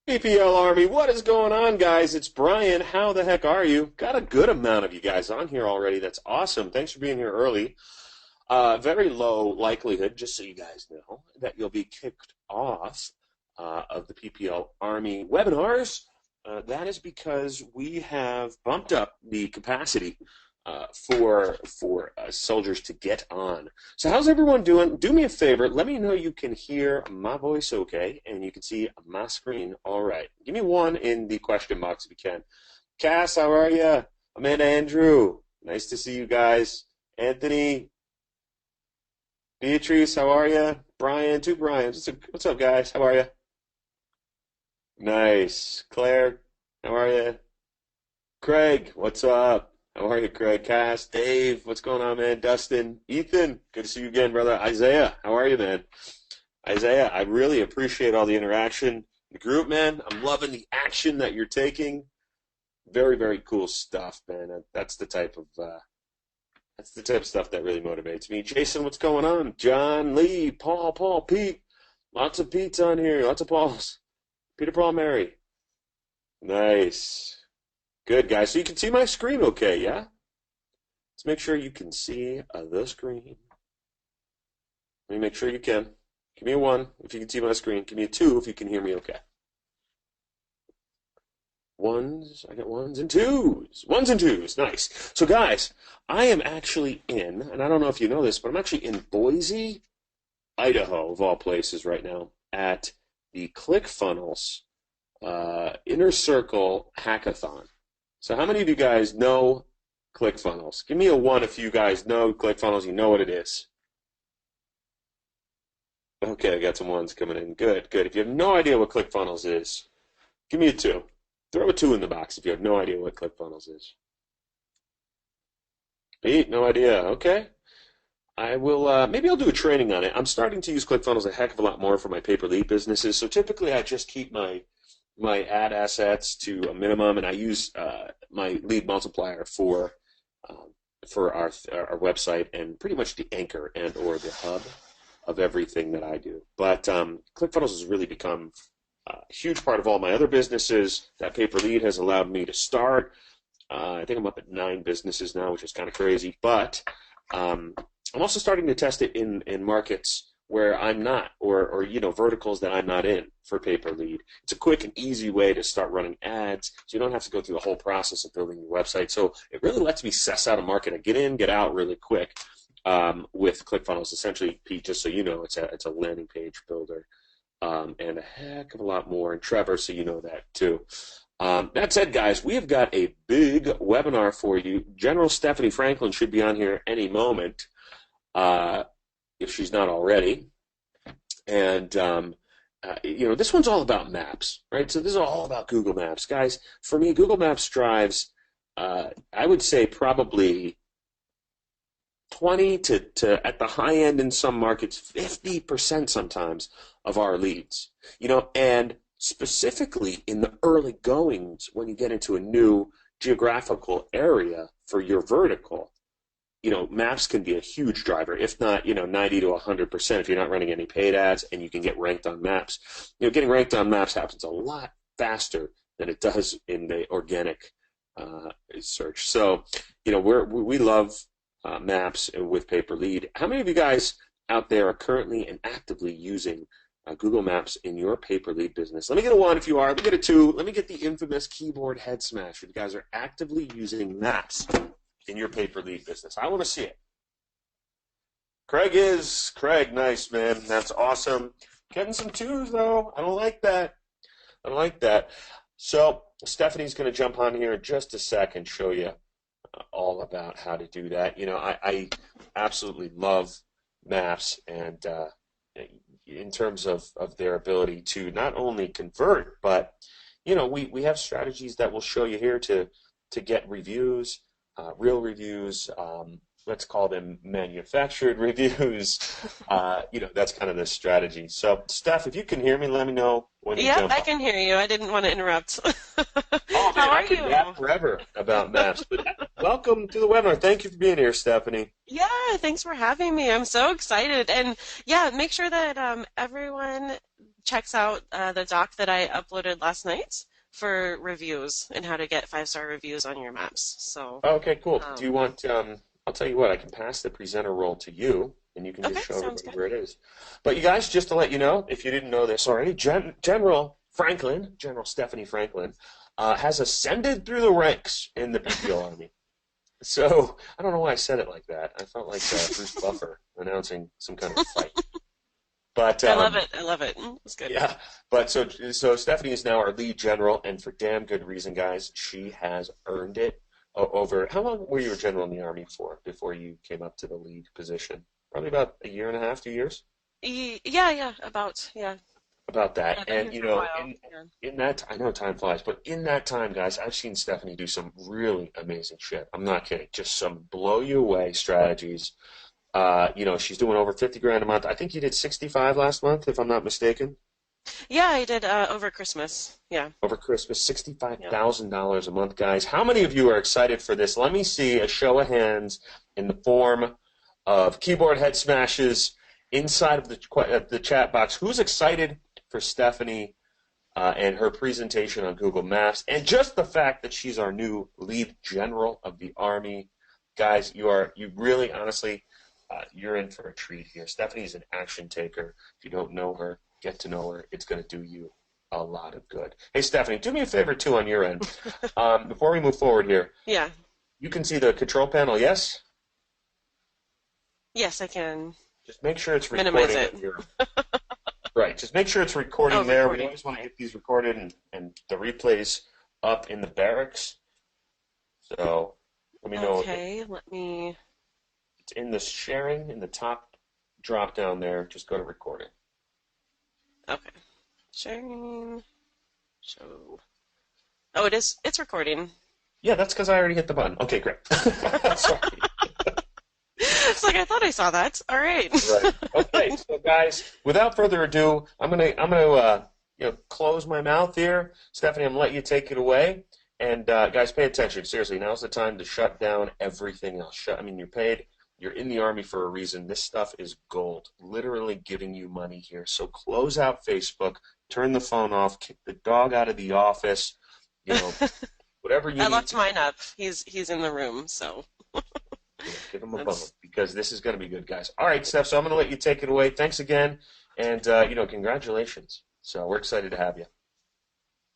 PPL Army, what is going on, guys? It's Brian. How the heck are you? Got a good amount of you guys on here already. That's awesome. Thanks for being here early. Very low likelihood, just so you guys know, that you'll be kicked off of the PPL Army webinars. That is because we have bumped up the capacity for soldiers to get on. So how's everyone doing? Do me a favor. Let me know you can hear my voice okay and you can see my screen all right. Give me one in the question box if you can. Cass, how are you? Amanda, Andrew, nice to see you guys. Anthony, Beatrice, how are you? Brian, two Brians. What's up, guys? How are you? Nice. Claire, how are you? Craig, what's up? How are you, Craig? Cass, Dave, what's going on, man? Dustin, Ethan, good to see you again, brother. Isaiah, how are you, man? Isaiah, I really appreciate all the interaction in the group, man. I'm loving the action that you're taking. Very, very cool stuff, man. That's the type of stuff that really motivates me. Jason, what's going on? John, Lee, Paul, Pete. Lots of Pete's on here. Lots of Pauls. Peter, Paul, Mary. Nice. Good, guys. So you can see my screen okay, yeah? Let's make sure you can see the screen. Let me make sure you can. Give me a 1 if you can see my screen. Give me a 2 if you can hear me okay. Ones, I got ones and twos. Ones and twos, nice. So guys, I am actually in, and I don't know if you know this, but I'm actually in Boise, Idaho, of all places right now, at the ClickFunnels Inner Circle Hackathon. So how many of you guys know ClickFunnels? Give me a 1 if you guys know ClickFunnels, you know what it is. Okay, I got some ones coming in. Good. If you have no idea what ClickFunnels is, give me a 2. Throw a 2 in the box if you have no idea what ClickFunnels is. Pete, no idea. Okay. I will, maybe I'll do a training on it. I'm starting to use ClickFunnels a heck of a lot more for my pay-per-lead businesses. So typically I just keep my ad assets to a minimum, and I use my lead multiplier for our website and pretty much the anchor and or the hub of everything that I do. But ClickFunnels has really become a huge part of all my other businesses. That pay-per-lead has allowed me to start. I think I'm up at 9 businesses now, which is kind of crazy. But I'm also starting to test it in markets where I'm not, or verticals that I'm not in for pay-per-lead. It's a quick and easy way to start running ads, so you don't have to go through the whole process of building your website. So it really lets me suss out a market and get in, get out really quick with ClickFunnels. Essentially, Pete, just so you know, it's a landing page builder and a heck of a lot more. And Trevor, so you know that too. That said, guys, we have got a big webinar for you. General Stephanie Franklin should be on here any moment. If she's not already. And, this one's all about maps, right? So this is all about Google Maps. Guys, for me, Google Maps drives, I would say probably 20 to at the high end in some markets, 50% sometimes of our leads. And specifically in the early goings when you get into a new geographical area for your vertical, maps can be a huge driver, if not, 90 to 100% if you're not running any paid ads and you can get ranked on maps. Getting ranked on maps happens a lot faster than it does in the organic search. So, we love maps with pay-per-lead. How many of you guys out there are currently and actively using Google Maps in your pay-per-lead business? Let me get a 1 if you are. Let me get a 2. Let me get the infamous keyboard head smash if you guys are actively using maps in your pay-per-lead business. I want to see it. Craig, nice, man. That's awesome. Getting some 2s, though. I don't like that. So Stephanie's going to jump on here in just a sec and show you all about how to do that. I absolutely love maps, and in terms of their ability to not only convert, but, we have strategies that we'll show you here to get reviews, real reviews, let's call them manufactured reviews. That's kind of the strategy. So, Steph, if you can hear me, let me know when you jump on. Yeah, I can hear you. I didn't want to interrupt. Oh, man, How are I could you? rap forever about maps. But welcome to the webinar. Thank you for being here, Stephanie. Yeah, thanks for having me. I'm so excited. And yeah, make sure that everyone checks out the doc that I uploaded last night for reviews and how to get 5-star reviews on your maps. So, Okay, cool. Do you um, want, I'll tell you what, I can pass the presenter role to you, and you can just okay, show sounds everybody good. where it is. But you guys, just to let you know, if you didn't know this already, General Franklin, General Stephanie Franklin, has ascended through the ranks in the PPO Army. So, I don't know why I said it like that. I felt like Bruce Buffer announcing some kind of fight. But I love it. I love it. It's good. yeah, but so Stephanie is now our lead general, and for damn good reason, guys. She has earned it over. How long were you a general in the Army for before you came up to the lead position? Probably about a year and a half, 2 years. Yeah, about, yeah. About Yeah, that, I've been and here for a while. Yeah. in that I know time flies, but in that time, guys, I've seen Stephanie do some really amazing shit. I'm not kidding, just some blow you away strategies. She's doing over 50 grand a month. I think you did 65 last month, if I'm not mistaken. Yeah, I did over Christmas. Yeah. Over Christmas, Yep. $65,000 a month, guys. How many of you are excited for this? Let me see a show of hands in the form of keyboard head smashes inside of the chat box. Who's excited for Stephanie and her presentation on Google Maps, and just the fact that she's our new lead general of the Army? Guys, you really, honestly, you're in for a treat here. Stephanie's an action taker. If you don't know her, get to know her. It's going to do you a lot of good. Hey, Stephanie, do me a favor, too, on your end. Before we move forward here, Yeah. you can see the control panel, yes? Yes, I can Just make sure it's minimize recording it. at your... Right, just make sure it's Oh, recording there. We recording. always want to get these recorded and the replays up in the barracks. So let me know if Okay, let me. it's in the sharing, in the top drop down there. Just go to recording. Okay. Sharing. Show. Oh, it is. It's recording. Yeah, that's because I already hit the button. Okay, great. Sorry. It's like I thought I saw that. All right. Right. Okay. So, guys, without further ado, I'm gonna close my mouth here. Stephanie, I'm gonna let you take it away. And guys, pay attention. Seriously, now's the time to shut down everything else. You're paid. You're in the Army for a reason. This stuff is gold. Literally giving you money here. So close out Facebook. Turn the phone off. Kick the dog out of the office. You know, whatever you I need locked to. mine up. He's in the room, so Give them a bump that's. because this is going to be good, guys. All right, Steph, so I'm going to let you take it away. Thanks again, and, congratulations. So we're excited to have you.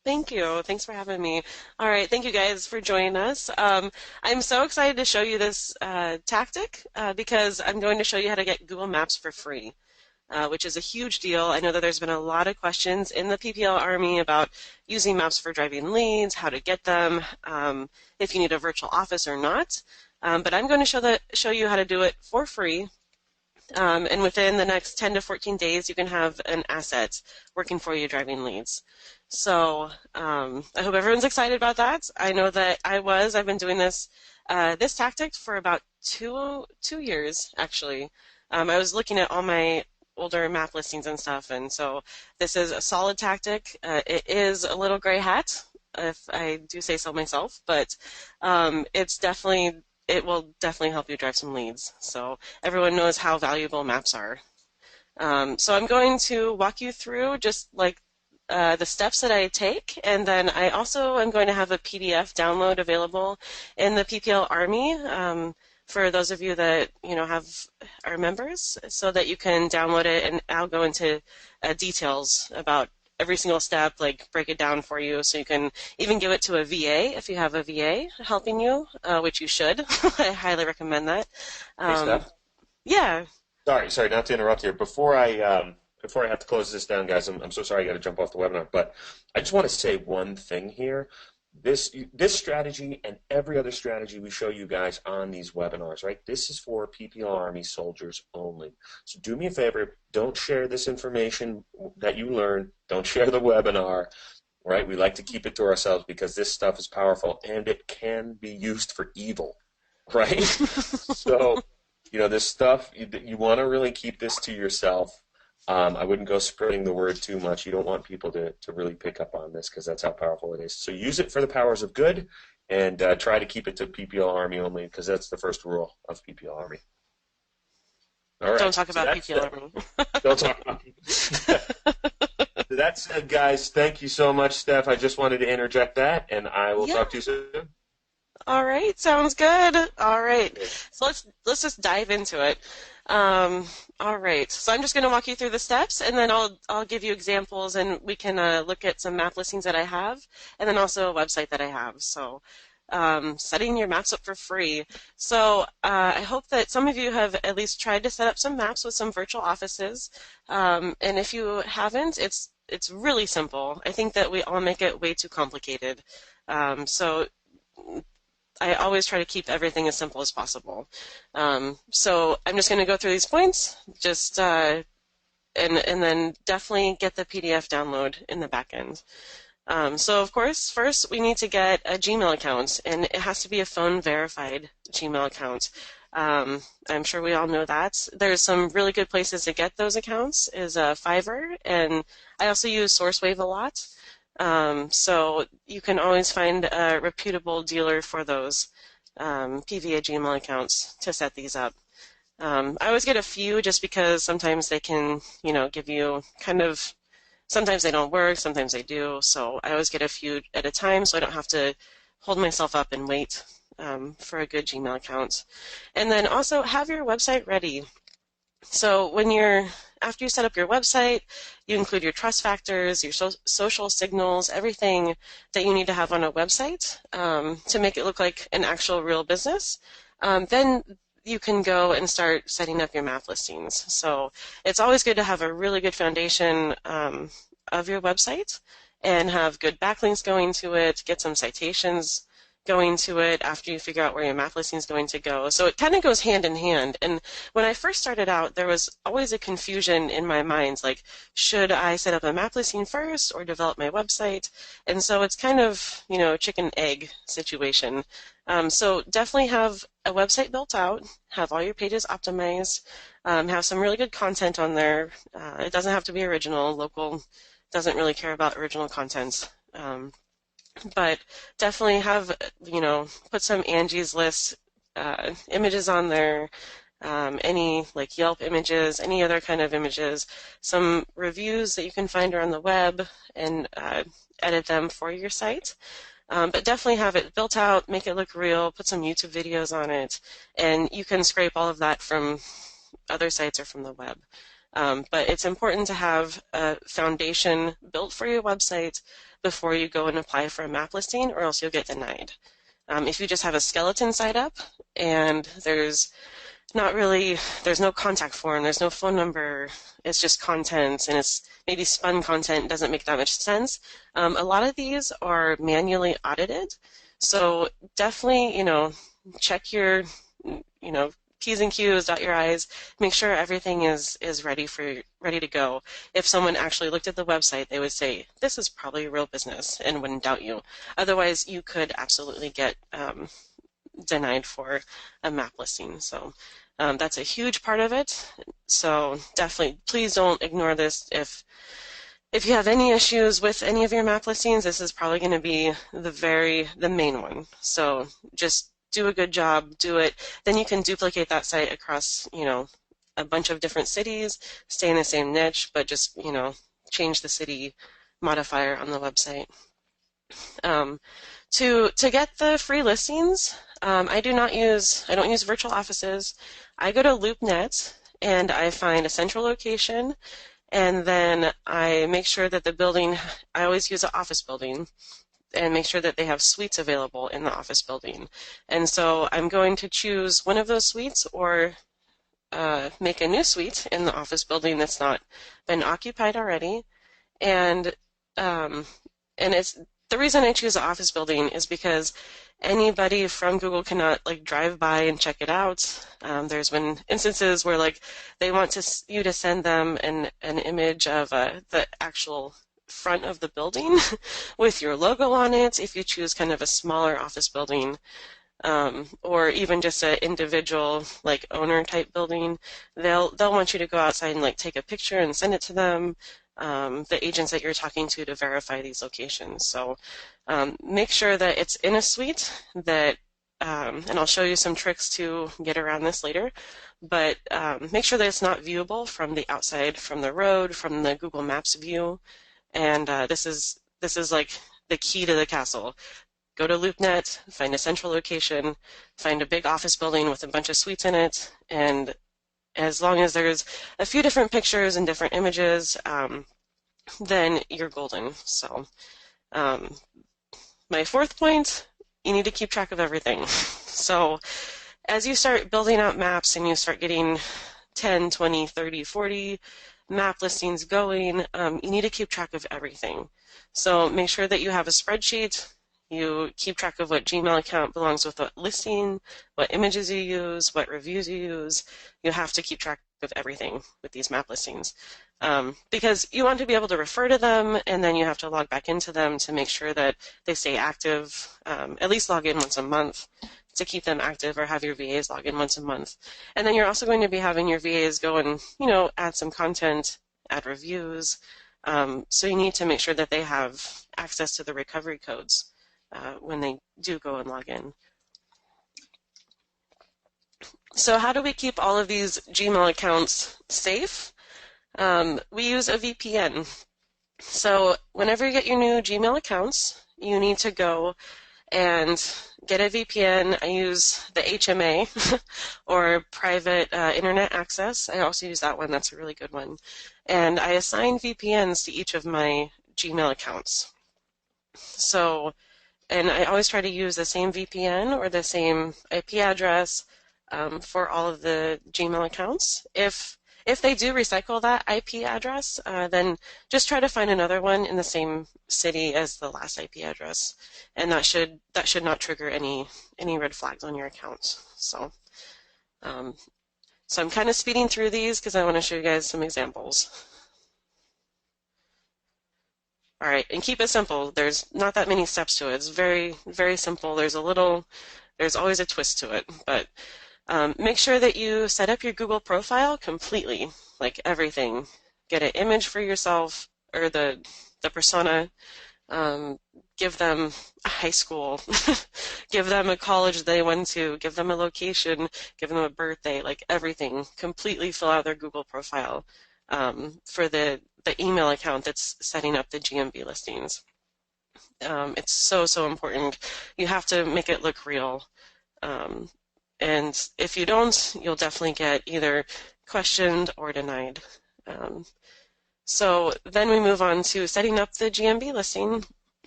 Thank you. Thanks for having me. All right, thank you guys for joining us. I'm so excited to show you this tactic because I'm going to show you how to get Google Maps for free, which is a huge deal. I know that there's been a lot of questions in the PPL Army about using maps for driving leads, how to get them, if you need a virtual office or not. But I'm going to show you how to do it for free. And within the next 10 to 14 days, you can have an asset working for you driving leads. So I hope everyone's excited about that. I know that I've been doing this tactic for about two years, actually. I was looking at all my older map listings and stuff, and so this is a solid tactic. It is a little gray hat, if I do say so myself, but it will definitely help you drive some leads. So everyone knows how valuable maps are. So I'm going to walk you through just like the steps that I take, and then I also am going to have a PDF download available in the PPL Army for those of you that are members, so that you can download it, and I'll go into details about every single step, like break it down for you, so you can even give it to a VA if you have a VA helping you, which you should. I highly recommend that. Hey, Um, Steph. yeah. Sorry, not to interrupt here. Before I have to close this down, guys, I'm so sorry I got to jump off the webinar, but I just want to say one thing here. This strategy and every other strategy we show you guys on these webinars, right? This is for PPL Army soldiers only. So do me a favor, don't share this information that you learn. Don't share the webinar, right? We like to keep it to ourselves because this stuff is powerful and it can be used for evil, right? So, this stuff, you want to really keep this to yourself. I wouldn't go spreading the word too much. You don't want people to really pick up on this because that's how powerful it is. So use it for the powers of good and try to keep it to PPL Army only because that's the first rule of PPL Army. All right. Don't talk So about that's PPL Army. Don't talk about PPL. That's guys. Thank you so much, Steph. I just wanted to interject that, and I will Yeah. talk to you soon. All right. Sounds good. All right. Okay. So let's just dive into it. Um, all right. So I'm just going to walk you through the steps, and then I'll give you examples, and we can look at some map listings that I have, and then also a website that I have. So setting your maps up for free. So I hope that some of you have at least tried to set up some maps with some virtual offices. And if you haven't, it's really simple. I think that we all make it way too complicated. So I always try to keep everything as simple as possible. So I'm just going to go through these points, just and then definitely get the PDF download in the back end. So of course, first we need to get a Gmail account, and it has to be a phone verified Gmail account. I'm sure we all know that. There's some really good places to get those accounts is Fiverr, and I also use SourceWave a lot. So you can always find a reputable dealer for those PVA Gmail accounts to set these up. I always get a few just because sometimes they can, give you kind of, sometimes they don't work, sometimes they do. So I always get a few at a time so I don't have to hold myself up and wait for a good Gmail account. And then also have your website ready. So after you set up your website, you include your trust factors, your social signals, everything that you need to have on a website to make it look like an actual real business. Then you can go and start setting up your map listings. So it's always good to have a really good foundation of your website and have good backlinks going to it, get some citations going to it after you figure out where your map listing is going to go. So it kind of goes hand in hand. And when I first started out, there was always a confusion in my mind, like, should I set up a map listing first or develop my website? And so it's kind of, chicken egg situation. So definitely have a website built out, have all your pages optimized, have some really good content on there. It doesn't have to be original. Local doesn't really care about original content. But definitely have, put some Angie's List images on there, any like Yelp images, any other kind of images, some reviews that you can find around the web and edit them for your site. But definitely have it built out, make it look real, put some YouTube videos on it, and you can scrape all of that from other sites or from the web. But it's important to have a foundation built for your website before you go and apply for a map listing, or else you'll get denied. If you just have a skeleton site up and there's no contact form, there's no phone number, it's just content and it's maybe spun content, doesn't make that much sense. A lot of these are manually audited, so definitely, check your, P's and Q's, dot your I's, make sure everything is ready to go. If someone actually looked at the website, they would say, this is probably a real business and wouldn't doubt you. Otherwise, you could absolutely get denied for a map listing. So that's a huge part of it. So definitely, please don't ignore this. If you have any issues with any of your map listings, this is probably going to be the main one. So just do a good job, do it. Then you can duplicate that site across, a bunch of different cities, stay in the same niche, but just, change the city modifier on the website. To get the free listings, I don't use virtual offices. I go to LoopNet and I find a central location, and then I make sure that the building, I always use an office building, and make sure that they have suites available in the office building. And so I'm going to choose one of those suites or make a new suite in the office building that's not been occupied already. And it's the reason I choose the office building is because anybody from Google cannot drive by and check it out. There's been instances where they want you to send them an image of the actual front of the building with your logo on it if you choose kind of a smaller office building, or even just an individual owner type building. They'll want you to go outside and take a picture and send it to them, the agents that you're talking to verify these locations. So make sure that it's in a suite that and I'll show you some tricks to get around this later, but make sure that it's not viewable from the outside, from the road, from the Google Maps view. And this is like the key to the castle. Go to LoopNet, find a central location, find a big office building with a bunch of suites in it, and as long as there's a few different pictures and different images, then you're golden. So, um, my fourth point, you need to keep track of everything. So, as you start building out maps and you start getting 10, 20, 30, 40 map listings going, you need to keep track of everything. So make sure that you have a spreadsheet. You keep track of what Gmail account belongs with what listing, what images you use, what reviews you use. You have to keep track of everything with these map listings because you want to be able to refer to them, and then you have to log back into them to make sure that they stay active. At least log in once a month to keep them active, or have your VAs log in once a month. And then you're also going to be having your VAs go and, add some content, add reviews. So you need to make sure that they have access to the recovery codes when they do go and log in. So how do we keep all of these Gmail accounts safe? We use a VPN. So whenever you get your new Gmail accounts, you need to go and get a VPN. I use the HMA or private internet access. I also use that one. That's a really good one. And I assign VPNs to each of my Gmail accounts. So, and I always try to use the same VPN or the same IP address for all of the Gmail accounts. If they do recycle that IP address, then just try to find another one in the same city as the last IP address, and that should not trigger any red flags on your account. So, so I'm kind of speeding through these because I want to show you guys some examples. All right, and keep it simple. There's not that many steps to it. It's very, very simple. There's always a twist to it, but make sure that you set up your Google profile completely, like everything. Get an image for yourself or the persona. Give them a high school. Give them a college they went to. Give them a location. Give them a birthday. Like everything. Completely fill out their Google profile for the email account that's setting up the GMB listings. It's so important. You have to make it look real. And if you don't, you'll definitely get either questioned or denied. So then we move on to setting up the GMB listing.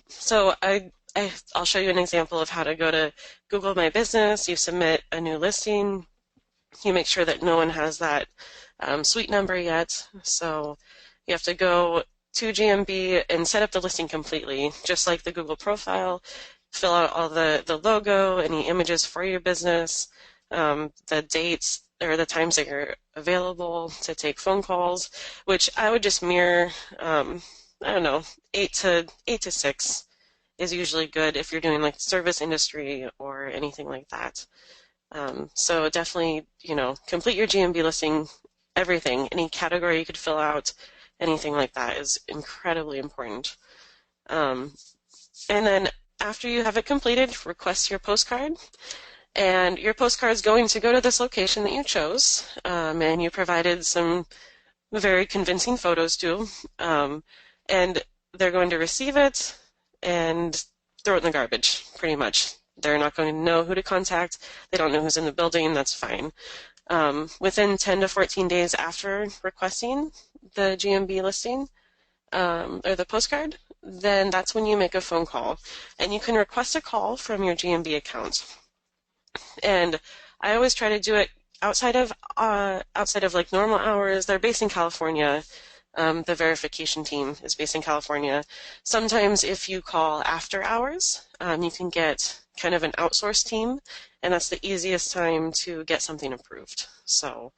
So I'll show you an example of how to go to Google My Business. You submit a new listing. You make sure that no one has that suite number yet. So you have to go to GMB and set up the listing completely, just like the Google profile. Fill out all the logo, any images for your business, the dates or the times that you're available to take phone calls, which I would just mirror, I don't know, 8 to 6 is usually good if you're doing like service industry or anything like that. So definitely, complete your GMB listing, everything, any category you could fill out, anything like that is incredibly important. And then after you have it completed, request your postcard. And your postcard is going to go to this location that you chose, and you provided some very convincing photos to, and they're going to receive it and throw it in the garbage, pretty much. They're not going to know who to contact. They don't know who's in the building. That's fine. Within 10 to 14 days after requesting the GMB listing or the postcard, then that's when you make a phone call. And you can request a call from your GMB account. And I always try to do it outside of like normal hours. They're based in California. The verification team is based in California. Sometimes if you call after hours, you can get kind of an outsourced team, and that's the easiest time to get something approved. So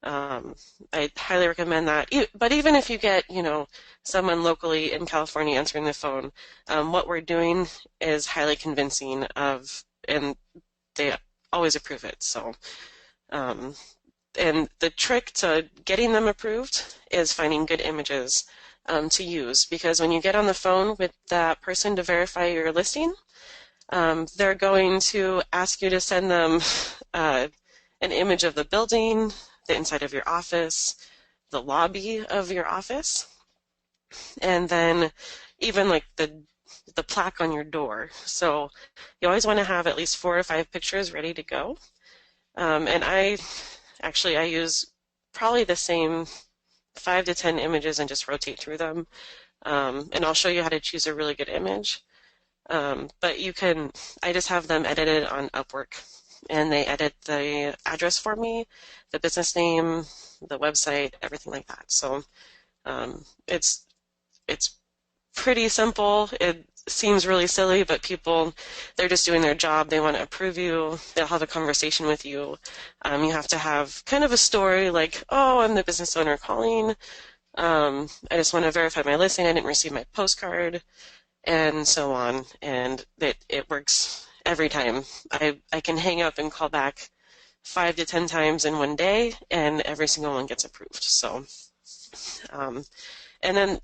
I highly recommend that. But even if you get, someone locally in California answering the phone, what we're doing is highly convincing and they always approve it. So, and the trick to getting them approved is finding good images to use, because when you get on the phone with that person to verify your listing, they're going to ask you to send them an image of the building, the inside of your office, the lobby of your office, and then even like the plaque on your door. So you always want to have at least 4 or 5 pictures ready to go. And I use probably the same 5 to 10 images and just rotate through them. And I'll show you how to choose a really good image. But I just have them edited on Upwork, and they edit the address for me, the business name, the website, everything like that. So um, it's it's pretty simple. It seems really silly, but they're just doing their job. They want to approve you. They'll have a conversation with you. You have to have kind of a story like, oh, I'm the business owner calling. I just want to verify my listing. I didn't receive my postcard, and so on. And it works every time. I can hang up and call back 5 to 10 times in one day, and every single one gets approved. So, and then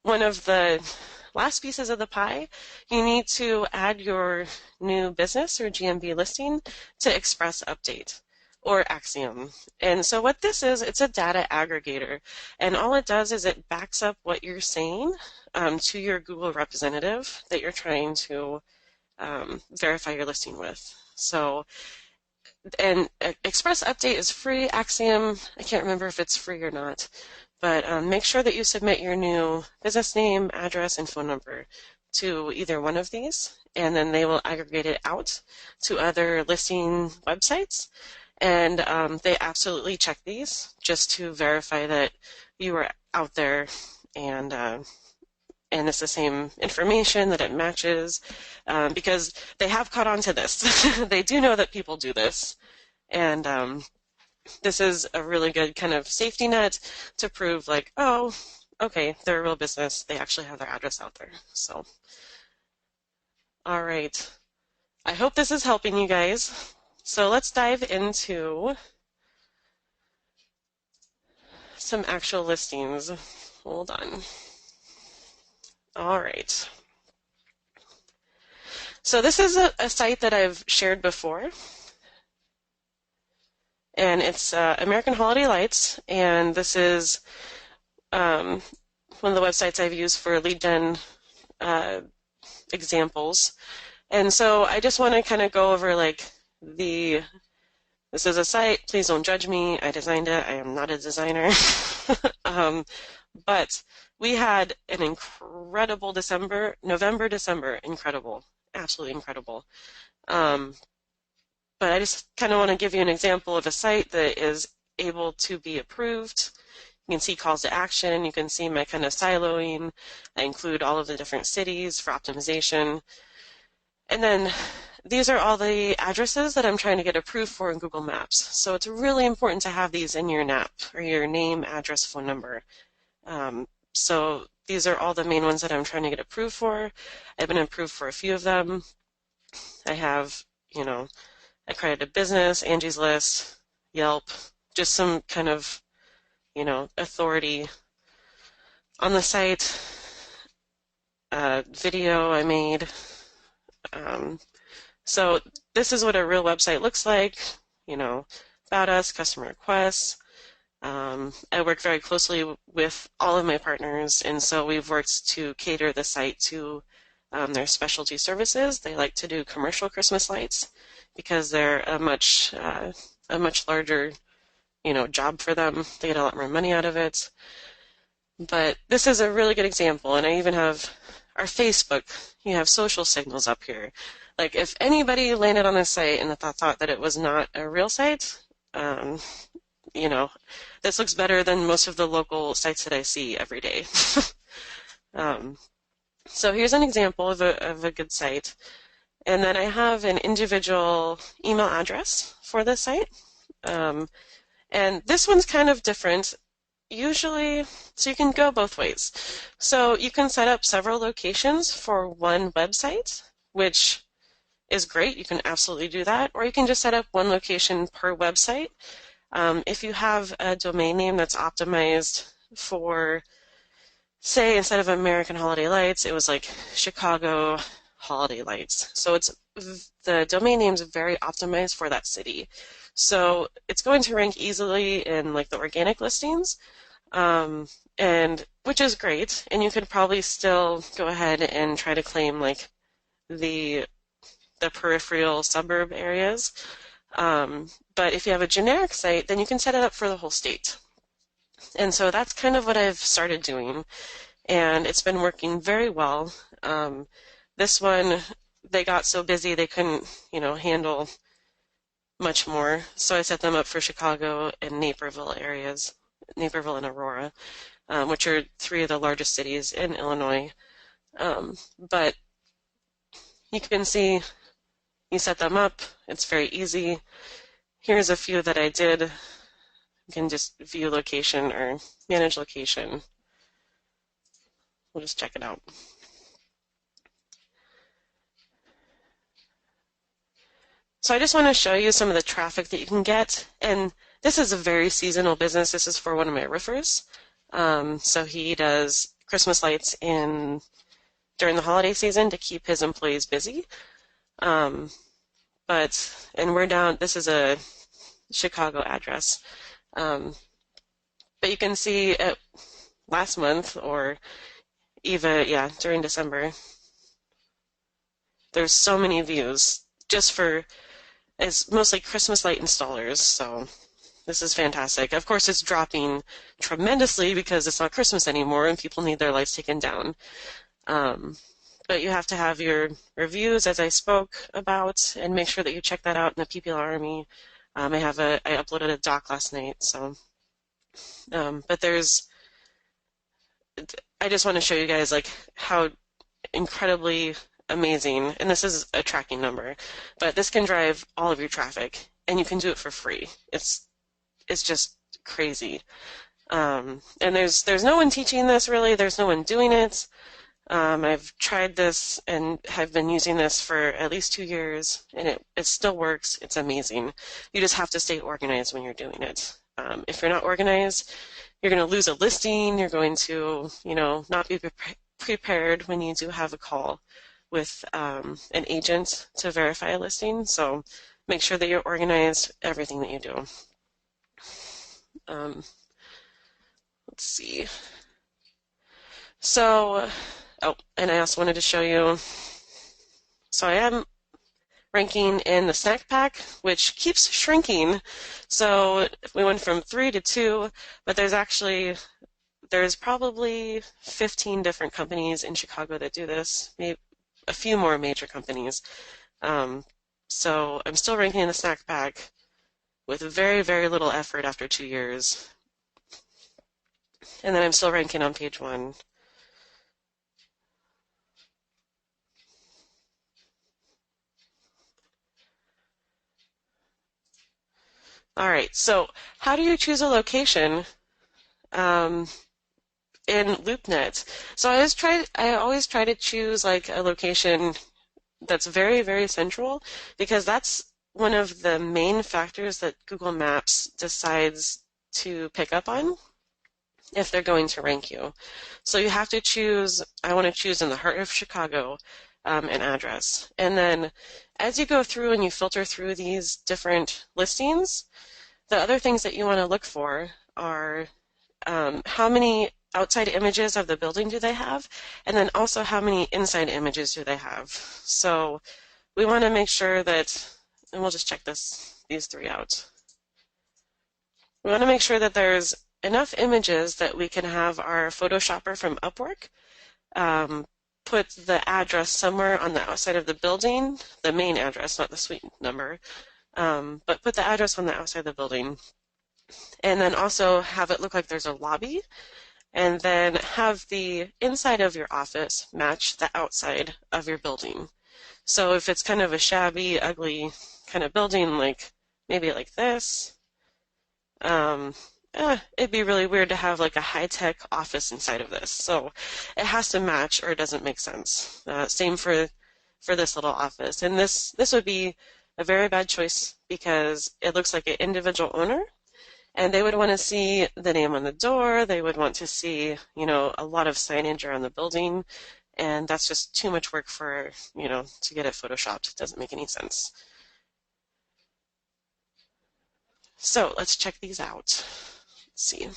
one of the last pieces of the pie, you need to add your new business or GMB listing to Express Update or Axiom. And so what this is, it's a data aggregator. And all it does is it backs up what you're saying to your Google representative that you're trying to verify your listing with. So, and Express Update is free. Axiom, I can't remember if it's free or not. But make sure that you submit your new business name, address, and phone number to either one of these, and then they will aggregate it out to other listing websites. And they absolutely check these just to verify that you are out there and it's the same information, that it matches, because they have caught on to this. They do know that people do this. And this is a really good kind of safety net to prove like, oh, okay, they're a real business. They actually have their address out there. So, all right. I hope this is helping you guys. So let's dive into some actual listings. Hold on. All right. So this is a site that I've shared before. And it's American Holiday Lights, and this is one of the websites I've used for lead gen examples. And so I just want to kind of go over like this is a site, please don't judge me, I designed it, I am not a designer. But we had an incredible November, December, incredible, absolutely incredible. But I just kind of want to give you an example of a site that is able to be approved. You can see calls to action. You can see my kind of siloing. I include all of the different cities for optimization. And then these are all the addresses that I'm trying to get approved for in Google Maps. So it's really important to have these in your NAP, or your name, address, phone number. So these are all the main ones that I'm trying to get approved for. I've been approved for a few of them. I have, I created a business, Angie's List, Yelp, just some kind of, authority on the site. Video I made. So this is what a real website looks like, about us, customer requests. I work very closely with all of my partners, and so we've worked to cater the site to their specialty services. They like to do commercial Christmas lights because they're a much larger, job for them. They get a lot more money out of it. But this is a really good example, and I even have our Facebook. You have social signals up here. Like if anybody landed on this site and thought that it was not a real site, this looks better than most of the local sites that I see every day. So here's an example of a good site. And then I have an individual email address for this site. And this one's kind of different. Usually, so you can go both ways. So you can set up several locations for one website, which is great. You can absolutely do that. Or you can just set up one location per website. If you have a domain name that's optimized for, say, instead of American Holiday Lights, it was like Chicago Holiday Lights. So the domain name is very optimized for that city. So it's going to rank easily in like the organic listings. um, and which is great. And you could probably still go ahead and try to claim like the the peripheral suburb areas. But if you have a generic site, then you can set it up for the whole state. And so that's kind of what I've started doing, and it's been working very well. This one, they got so busy they couldn't, handle much more. So I set them up for Chicago and Naperville areas, Naperville and Aurora, which are three of the largest cities in Illinois. But you can see you set them up. It's very easy. Here's a few that I did. You can just view location or manage location. We'll just check it out. So I just want to show you some of the traffic that you can get. And this is a very seasonal business. This is for one of my roofers. So he does Christmas lights during the holiday season to keep his employees busy. Um, and we're down, this is a Chicago address. Um, but you can see last month or even, yeah, during December, there's so many views just for, it's mostly Christmas light installers. So this is fantastic. Of course, it's dropping tremendously because it's not Christmas anymore and people need their lights taken down. But you have to have your reviews, as I spoke about, and make sure that you check that out in the PPL Army. I uploaded a doc last night, so. But I just want to show you guys like how incredibly amazing, and this is a tracking number, but this can drive all of your traffic, and you can do it for free. It's just crazy. And there's no one teaching this really. There's no one doing it. I've tried this and have been using this for at least 2 years, and it still works. It's amazing. You just have to stay organized when you're doing it. If you're not organized, you're going to lose a listing. You're going to, not be prepared when you do have a call with an agent to verify a listing. So make sure that you're organized, everything that you do. Let's see. So, and I also wanted to show you, so I am ranking in the snack pack, which keeps shrinking. So we went from 3 to 2, but there's probably 15 different companies in Chicago that do this, maybe a few more major companies. So I'm still ranking in the snack pack with very, very little effort after 2 years. And then I'm still ranking on page 1. All right, so how do you choose a location in LoopNet? So I always try to choose like a location that's very, very central, because that's one of the main factors that Google Maps decides to pick up on if they're going to rank you. So you have to choose, I want to choose in the heart of Chicago, an address. And then as you go through and you filter through these different listings, the other things that you want to look for are how many outside images of the building do they have, and then also how many inside images do they have. So we want to make sure that, and we'll just check these 3 out. We want to make sure that there's enough images that we can have our Photoshopper from Upwork put the address somewhere on the outside of the building, the main address, not the suite number, but put the address on the outside of the building. And then also have it look like there's a lobby, and then have the inside of your office match the outside of your building. So if it's kind of a shabby, ugly kind of building, like maybe like this, it'd be really weird to have like a high-tech office inside of this. So it has to match or it doesn't make sense. Same for this little office. And this would be a very bad choice because it looks like an individual owner, and they would want to see the name on the door. They would want to see, a lot of signage around the building, and that's just too much work for, to get it photoshopped. It doesn't make any sense. So let's check these out. Let's see.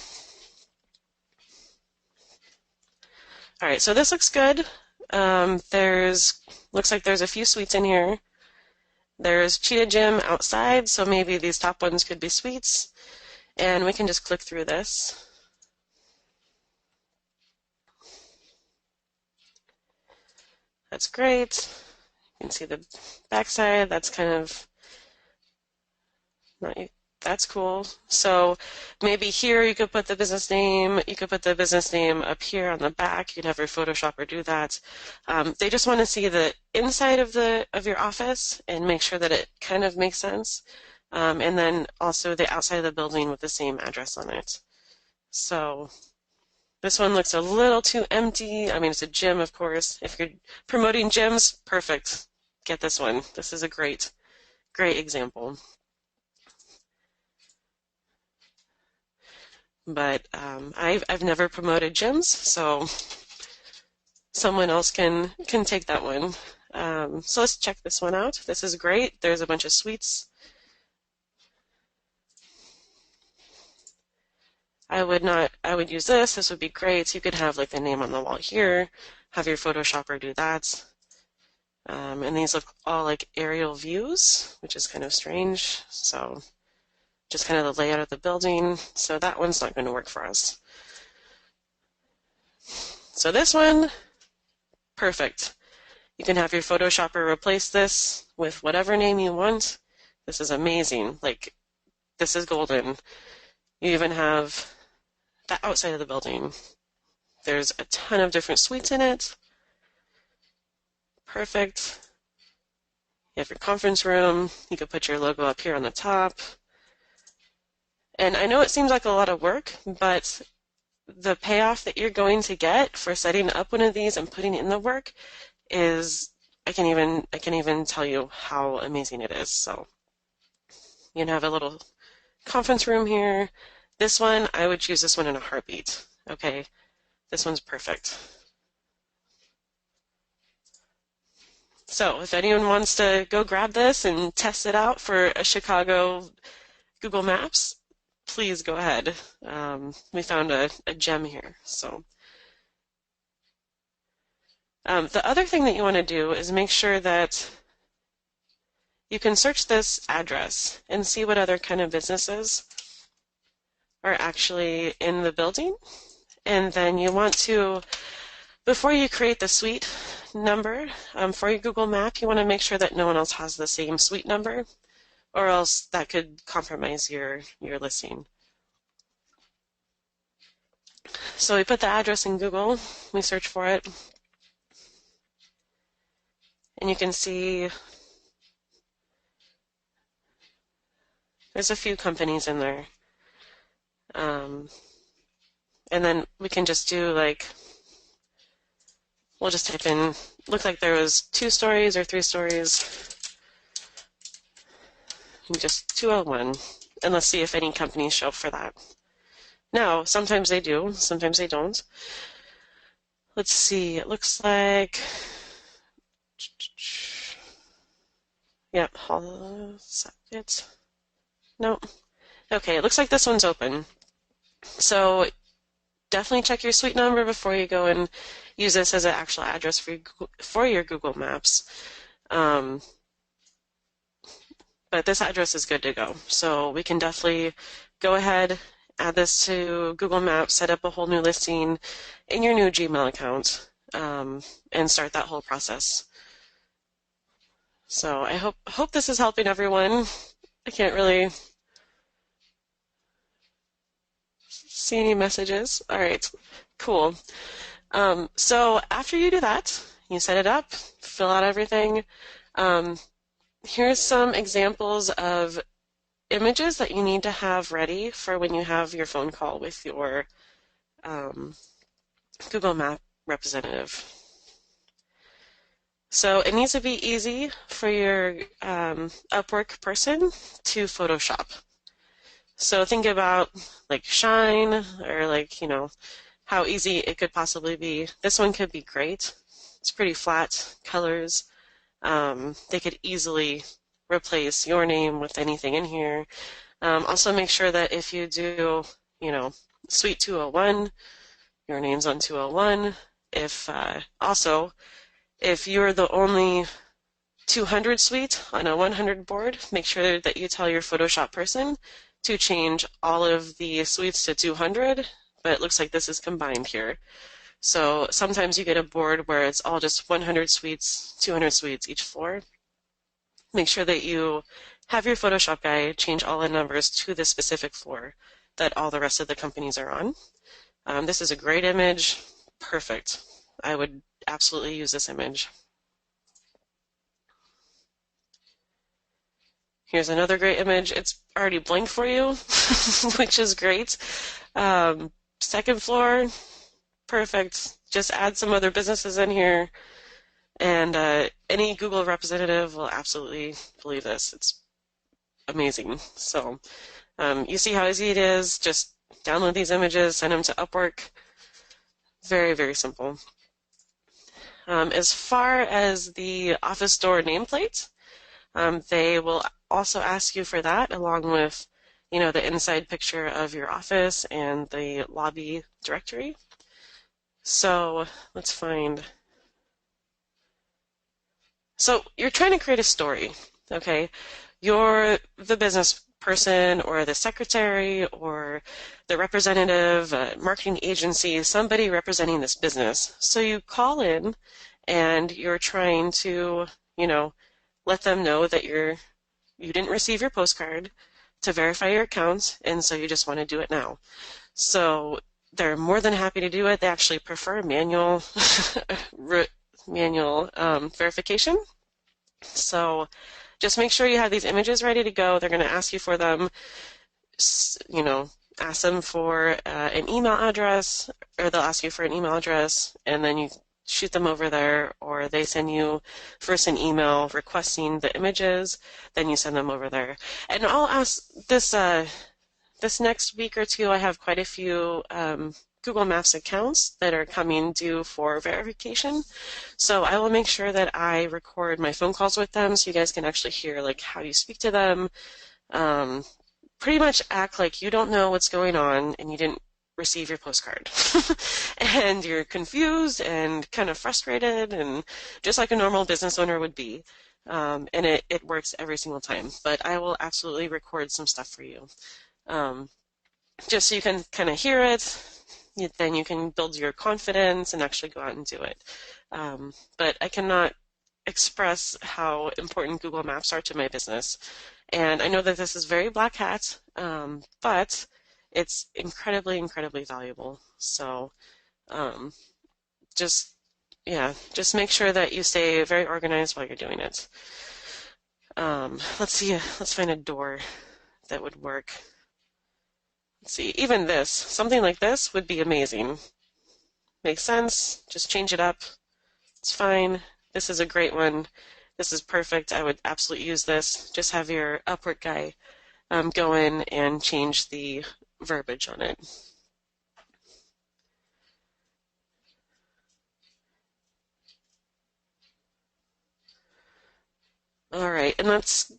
All right, so this looks good. Looks like there's a few suites in here. There's Cheetah Gym outside, so maybe these top ones could be suites. And we can just click through this. That's great. You can see the backside. That's kind of not. That's cool. So maybe here you could put the business name. You could put the business name up here on the back. You could have your Photoshopper do that. They just want to see the inside of your office and make sure that it kind of makes sense. And then also the outside of the building with the same address on it. So this one looks a little too empty. I mean, it's a gym, of course. If you're promoting gyms, perfect. Get this one. This is a great example. But I've never promoted gyms, so someone else can take that one. So let's check this one out. This is great. There's a bunch of suites. I would use this. This would be great. You could have like the name on the wall here, have your Photoshopper do that. And these look all like aerial views, which is kind of strange. So just kind of the layout of the building. So that one's not going to work for us. So this one, perfect. You can have your Photoshopper replace this with whatever name you want. This is amazing. Like, this is golden. You even have the outside of the building. There's a ton of different suites in it. Perfect. You have your conference room. You could put your logo up here on the top. And I know it seems like a lot of work, but the payoff that you're going to get for setting up one of these and putting in the work is, I can even tell you how amazing it is. So you can have a little conference room here. This one, I would choose this one in a heartbeat. Okay, this one's perfect. So if anyone wants to go grab this and test it out for a Chicago Google Maps, please go ahead. We found a gem here. So the other thing that you want to do is make sure that you can search this address and see what other kind of businesses are actually in the building. And then you want to, before you create the suite number for your Google map, you want to make sure that no one else has the same suite number, or else that could compromise your listing. So we put the address in Google, we search for it, and you can see there's a few companies in there. And then we can just do like, we'll just type in, looked like there was 2 stories or 3 stories, just 201, and let's see if any companies show up for that. Now, sometimes they do, sometimes they don't. Let's see, it looks like, yep, hold it. No. Okay, it looks like this one's open. So definitely check your suite number before you go and use this as an actual address for your Google Maps. But this address is good to go. So we can definitely go ahead, add this to Google Maps, set up a whole new listing in your new Gmail account, and start that whole process. So I hope this is helping everyone. I can't really see any messages. All right, cool. So after you do that, you set it up, fill out everything. Here's some examples of images that you need to have ready for when you have your phone call with your Google Map representative. So it needs to be easy for your Upwork person to Photoshop. So think about like Shine, or like, you know, how easy it could possibly be. This one could be great. It's pretty flat colors. They could easily replace your name with anything in here. Also make sure that if you do, you know, Suite 201, your name's on 201. If also, if you're the only 200 suite on a 100 board, make sure that you tell your Photoshop person to change all of the suites to 200, but it looks like this is combined here. So sometimes you get a board where it's all just 100 suites, 200 suites each floor. Make sure that you have your Photoshop guy change all the numbers to the specific floor that all the rest of the companies are on. This is a great image. Perfect. I would absolutely use this image. Here's another great image. It's already blinked for you, which is great. Second floor, perfect. Just add some other businesses in here, and any Google representative will absolutely believe this. It's amazing. So you see how easy it is. Just download these images, send them to Upwork. Very, very simple. As far as the office door nameplate, they will also ask you for that, along with, the inside picture of your office and the lobby directory. So let's find. So you're trying to create a story, okay? You're the business person or the secretary or the representative, marketing agency, somebody representing this business. So you call in and you're trying to, let them know that you didn't receive your postcard to verify your account, and so you just want to do it now. So they're more than happy to do it. They actually prefer manual verification. So just make sure you have these images ready to go. They're going to ask you for them. Ask them for an email address, or they'll ask you for an email address, and then you shoot them over there, or they send you first an email requesting the images, then you send them over there. And I'll ask this next week or two, I have quite a few Google Maps accounts that are coming due for verification. So I will make sure that I record my phone calls with them so you guys can actually hear how you speak to them. Pretty much act like you don't know what's going on and you didn't receive your postcard. And you're confused and kind of frustrated, and just like a normal business owner would be. And it works every single time. But I will absolutely record some stuff for you. Just so you can kind of hear it. Then you can build your confidence and actually go out and do it. But I cannot express how important Google Maps are to my business. And I know that this is very black hat, but it's incredibly, incredibly valuable. So just make sure that you stay very organized while you're doing it. Let's see, let's find a door that would work. Let's see, even this, something like this would be amazing. Makes sense, just change it up. It's fine. This is a great one. This is perfect. I would absolutely use this. Just have your Upwork guy go in and change the verbiage on it. All right, and that's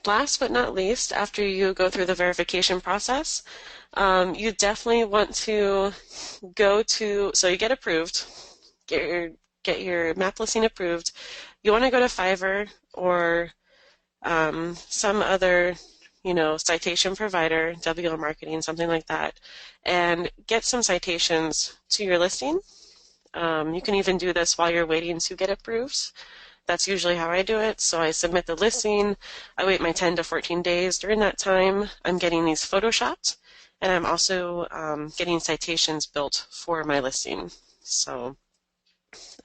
last but not least, after you go through the verification process, you definitely want to so you get approved, get your map listing approved. You want to go to Fiverr or some other, citation provider, WL Marketing, something like that, and get some citations to your listing. You can even do this while you're waiting to get approved. That's usually how I do it. So I submit the listing, I wait my 10 to 14 days. During that time, I'm getting these photoshopped, and I'm also getting citations built for my listing. So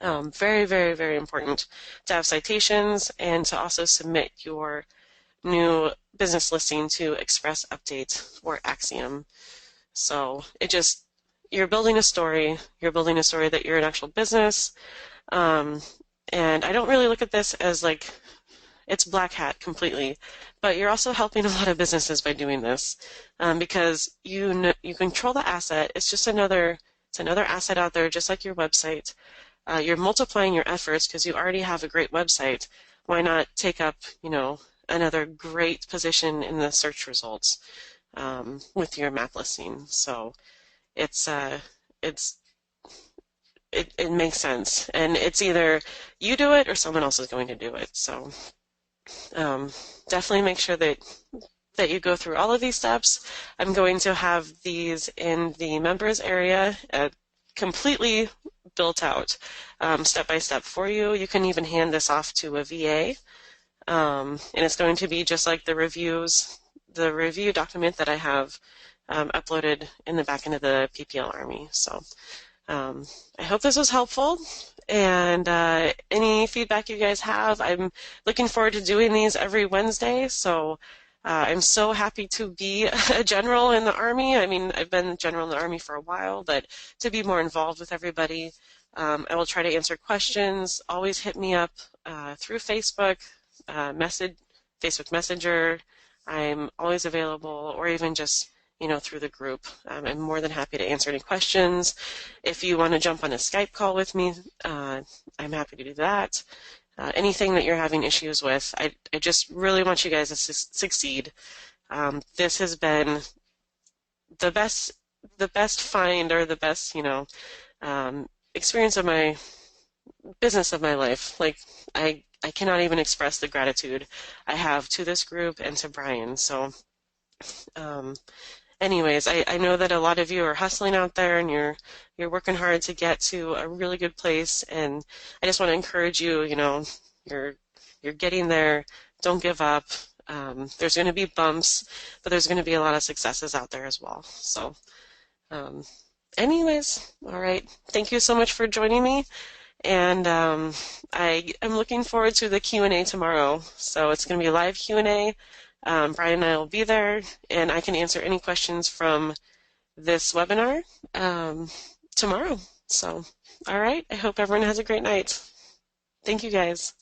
very, very, very important to have citations and to also submit your new business listing to Express Update or Axiom. So you're building a story. You're building a story that you're an actual business. And I don't really look at this as it's black hat completely, but you're also helping a lot of businesses by doing this because you control the asset. It's just another asset out there, just like your website. You're multiplying your efforts because you already have a great website. Why not take up, another great position in the search results with your map listing? So it's it makes sense. And it's either you do it or someone else is going to do it. So um, definitely make sure that you go through all of these steps. I'm going to have these in the members area completely built out step by step for you. You can even hand this off to a VA, and it's going to be just like the review document that I have uploaded in the back end of the PPL Army. So I hope this was helpful. And any feedback you guys have, I'm looking forward to doing these every Wednesday. So I'm so happy to be a general in the Army. I mean, I've been a general in the Army for a while, but to be more involved with everybody, I will try to answer questions. Always hit me up through Facebook, Facebook Messenger. I'm always available, or even just through the group. I'm more than happy to answer any questions. If you want to jump on a Skype call with me, I'm happy to do that. Anything that you're having issues with, I just really want you guys to succeed. This has been the best find, or the best, experience of my business of my life. Like, I cannot even express the gratitude I have to this group and to Brian. So, anyways, I know that a lot of you are hustling out there, and you're working hard to get to a really good place, and I just want to encourage you, you're getting there. Don't give up. There's going to be bumps, but there's going to be a lot of successes out there as well. So anyways, all right. Thank you so much for joining me, and I am looking forward to the Q&A tomorrow. So it's going to be a live Q&A. Brian and I will be there, and I can answer any questions from this webinar tomorrow. So, all right. I hope everyone has a great night. Thank you, guys.